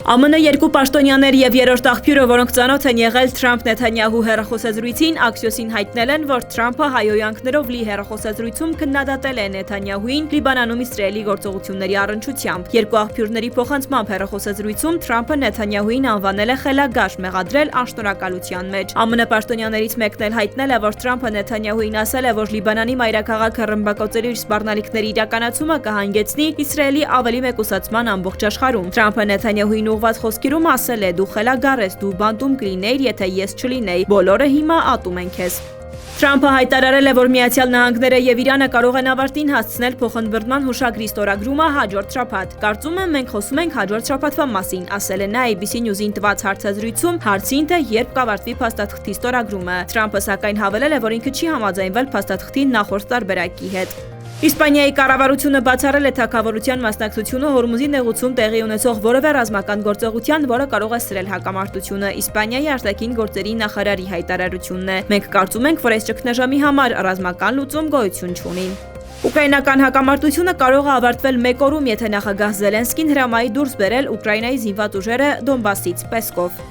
ԱՄՆ երկու պաշտոնյաներ եւ երրորդ աղբյուրը, որոնք ծանոթ են եղել Թրամփ-Նեթանյահու հեռախոսազրույցին, ակսիոսին հայտնել են, որ Թրամփը հայհոյանքներով լի հեռախոսազրույցում քննադատել է Նեթանյահուին Լիբանանում Իսրայելի գործողությունների առնչությամբ։ Երկու աղբյուրների փոխանցմամբ հեռախոսազրույցում Թրամփը Նեթանյահուին անվանել է խելագար, մեղադրել անշնորհակալության մեջ։ ԱՄՆ պաշտոնյաներից մեկն էլ հայտնել է, որ Թրամփը Նեթանյահուին ասել է, որ Լիբանանի մայրաքաղաքը ռմբակոծելու իր սպառնալիքների իրականացումը կհանգեցնի Իսրայելի ավելի մեկուսացման ամբողջ աշխարհում։ Թրամփը Նեթանյահուին ուղղված խոսքերում ասել է՝ դու խելագար ես, դու բանտում կլինեիր, եթե ես չլինեի, բոլորը հիմա ատում են քեզ։ Թրամփը հայտարարել է, որ Միացյալ Նահանգները եւ Իրանը կարող են ավարտին հասցնել փոխընդբռնման հուշագրի ստորագրումը հաջորդ շաբաթ։ Կարծում եմ մենք խոսում ենք հաջորդ շաբաթվա մասին, ասել է նա ABC News-ին տված հարցազրույցում հարցին, թե երբ կավարտվի փաստաթղթի ստորագրումը։ Թրամփը սակայն հավելել է, որ ինքը չի համաձայնվել փաստաթղթի նախորդ տարբերակի հետ։ Իսպանիայի կառավարությունը բացառել է թագավորության մասնակցությունը Հորմուզի նեղուցում տեղի ունեցող որևէ ռազմական գործողության, որը կարող է սրել հակամարտությունը։ Իսպանիայի արտաքին գործերի նախարարի հայտարարությունն է։ Մենք կարծում ենք, որ այս ճգնաժամի համար ռազմական լուծում գոյություն չունի։ Ուկրաինական հակամարտությունը կարող է ավարտվել մեկ օրում, եթե նախագահ Զելենսկին հրամայի դուրս բերել Ուկրաինայի զինված ուժերը Դոնբասից, Պեսկով։